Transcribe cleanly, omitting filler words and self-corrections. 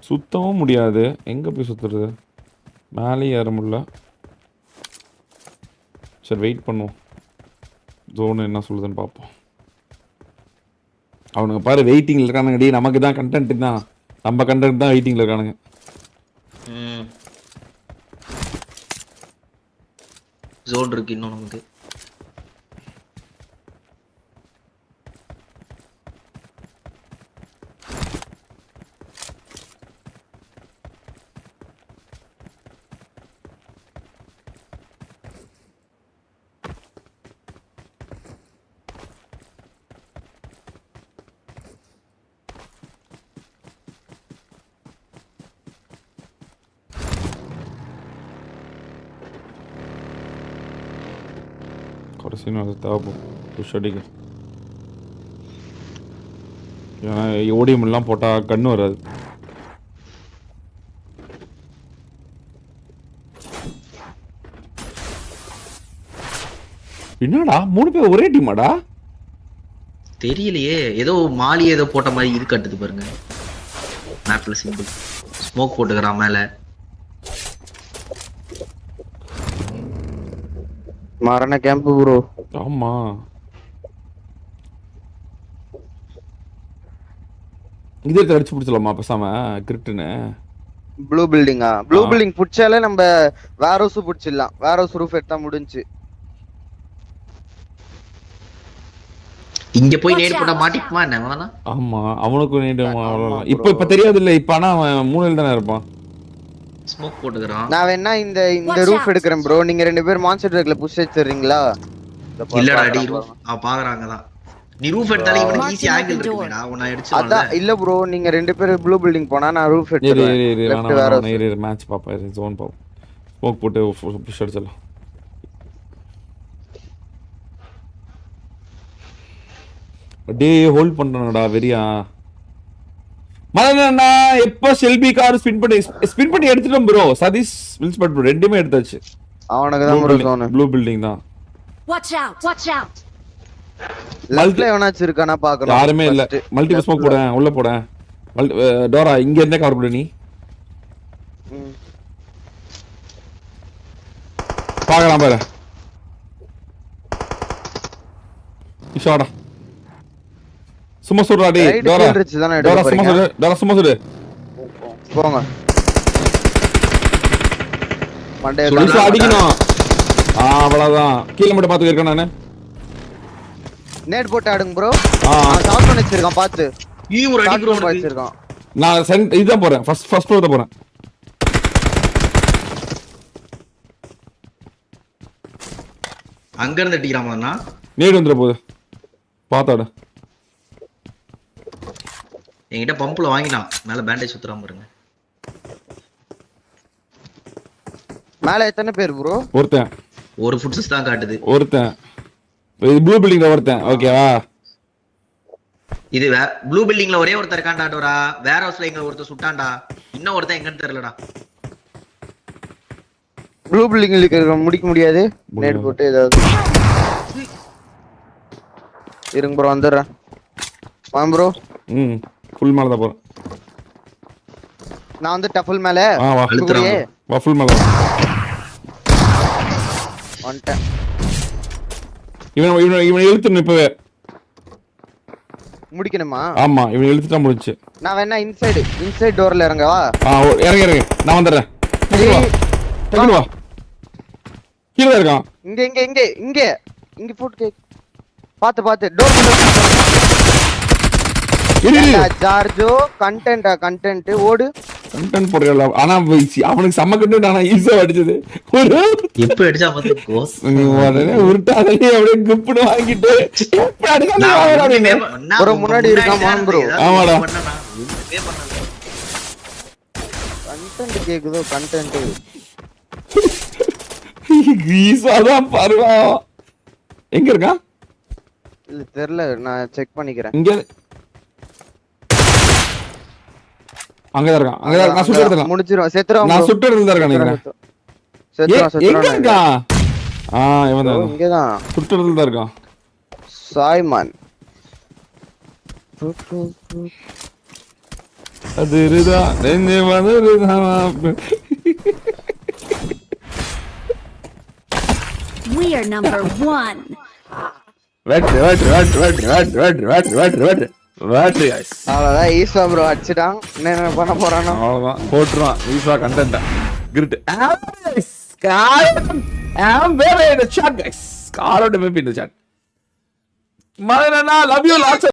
சுத்தவும் முடியாது. எங்க போய் சுத்துறது? மேலே ஏற முடியல. சரி வெயிட் பண்ணுவோம். ஜோன் என்ன சொல்லுதுன்னு பார்ப்போம். அவனுங்க பாரு வெயிட்டிங்ல இருக்கானுங்க. டி நமக்கு தான் கண்டென்ட் தான். நம்ம கண்டென்ட் தான் வெயிட்டிங்ல இருக்கானுங்க. ஜோன் இருக்கு இன்னும் நமக்கு. கடைசின்னு அது தேவைப்படும் புஷ் அடிக்க. ஏன்னா ஓடிஎம் எல்லாம் போட்டால் கண்ணு வராது. என்னடா 3 பேர் ஒரே டீமாடா? தெரியலையே, ஏதோ மாலி ஏதோ போட்ட மாதிரி இது கட்டுது பாருங்க. மேப்ல சிம்பிள் ஸ்மோக் போட்டுக்கிறான் மேல. மரண கேம்ப் ப்ரோ. ஆமா இதே அடிச்சு பிடிச்சலாமா பேசாம கிரிப்ட்னு? ப்ளூ பில்டிங்கா? ப்ளூ பில்டிங் புடிச்சாலே நம்ம வேர் ஹவுஸ் புடிச்சிடலாம். வேர் ஹவுஸ் ரூஃப் எடுத்தா முடிஞ்சு. இங்க போய் நேட் போட்டா மாட்டிக்குமா என்ன அவனா? ஆமா அவனுக்கு நேட் இப்ப தெரியாது இல்ல. இப்ப ஆனா அவன் மூலையில தானே இருப்பான். ஸ்மோக் போட்டுக்கறான். நான் வேணா இந்த ரூஃப் எடுக்கறேன் ப்ரோ. நீங்க ரெண்டு பேர் மான்ஸ்டர் ட்ரக்ல புஷ் எடுத்துறீங்களா? இல்லடா டி ரூஃப் பாக்குறாங்க தான். நீ ரூஃப் எடுத்தாலே இவனுக்கு ஈஸி ஆங்கிள் இருக்குடா. உன்னை அடிச்சுடலாம். அதான் இல்ல ப்ரோ, நீங்க ரெண்டு பேர் ப்ளூ பில்டிங் போனா நான் ரூஃப் எடுத்துறேன். மேட்ச் பாப்பா ஜோன் பாப்போம். ஸ்மோக் போட்டு புஷ் அடிச்சலாம். டே ஹோல்ட் பண்றானடா வெரியா. மலனா எப்ப ஷெல்பி கார் ஸ்பின் பண்ணி எடுத்துட்டோம் bro. Sathish will spot bro ரெண்டுமே எடுத்தாச்சு. அவனுக்கு தான் ப்ரோ ஜோன். ப்ளூ பில்டிங் தான். Watch out. லெஃப்ட்ல எவனாச்சு இருக்கானா பார்க்கணும். யாருமே இல்ல. மல்டிபிள் ஸ்மோக் போடுறேன் உள்ள போறேன். டோரா இங்க இருந்தே கவர் பண்ணு நீ. பார்க்கலாம் பாரு. இஷாடா சும்மா சொல்றா டேய். டோரா சும்மா சொல்லு. டோரா சும்மா சொல்லு. போங்க மண்டே அடிக்கணும். அவ்வளவுதான். கீழ மட்டும் பாத்து இருக்கேன் நானு. நேட் போட்டு ஆடுங்க ப்ரோ. ஷாட் பண்ணி வச்சிருக்கான் பாத்து. ஈ ஒரு அடி ப்ரோ வச்சிருக்கான். நான் இதுதான் போறேன். ஃபர்ஸ்ட் ஃப்ளோர் தான் போறேன். அங்க இருந்து அடிக்கறாமா? நேட் வந்துற போகுது. பாத்தாடு. என்கிட்ட பம்புல வாங்கிட்டான். மேல பேண்டேஜ் சுத்துறான் பாருங்க. மேல எத்தனை பேர் ப்ரோ? ஒருத்தன். ஒரு ஃபுட்ஸ் தான் காட்டுது. ஒருத்தன். இது ப்ளூ பில்டிங்ல ஒருத்தன். ஓகேவா? இது ப்ளூ பில்டிங்ல ஒரே ஒருத்தர் இருக்கான்டா டோரா. வேர் ஹவுஸ்ல எங்க ஒருத்தர் சுட்டான்டா. இன்னும் ஒருத்தன் எங்கன்னு தெரியலடா. ப்ளூ பில்டிங்ல முடிக்க முடியாது. நேட் போட்டு ஏதாவது இருங்க ப்ரோ வந்துறேன். வாங்க ப்ரோ. ஃபுல் மேல தான் போறேன். நான் வந்து டஃபுல் மேல. வா ஃபுல் மேல வந்துட்டேன். இவன் இழுத்துறணும் இப்பவே. முடிக்கணுமா? ஆமா இவன் இழுத்துட்டா முடிச்சு. நான் வேணா இன்சைட் டோர்ல இறங்கவா? இறங்கு நான் வந்துடுறேன். டக்குனு வா. கீழ இருக்கான். இங்க போட்டு பாத்து டோர் ஜார்ஜோ. கண்டென்ட் ஓடு. கண்டென்ட் போடுறல. ஆனா அவனுக்கு செம்ம கண்டென்ட். ஆனா ஈஸியா அடிச்சது. எப்ப அடிச்சா பாத்துக்கோ. உடனே உருட்டாதே அப்படியே குப்புடு வாங்கிட்டு ப்ரோ முன்னாடி இருக்கான் ப்ரோ. ஆமாடா. கண்டென்ட் கேக்குதோ கண்டென்ட். ஈஸாதான் பாருவா. எங்க இருக்கா? இல்ல தெரியல, நான் செக் பண்ணிக்கிறேன். இங்க அங்கதான் இருக்கான். அங்கதான் நான் சுட்டு எடுத்துறேன். முடிச்சிரும். செத்துறோம். நான் சுட்டு எடுத்துறேன் நினைக்கிறேன். செத்துறோம். எங்க இருக்கான்? இவன் தான். இங்க தான் சுட்டு எடுத்துட்டு இருக்கான். சாய்மான். அதிருதான் நெஞ்சு மதுருதான். We are number 1. வெட்டு guys. அவ்வளவுதான் ஈஸ்வா ப்ரோ அடிச்சிட்டான். என்ன பண்ண போறானோ அவ்வளவுதான் போட்டுருவான் ஈஸ்வா கண்டென்ட் கிரிட். Very in the chat guys. Scarlet maybe in the chat. Marana, love you lots.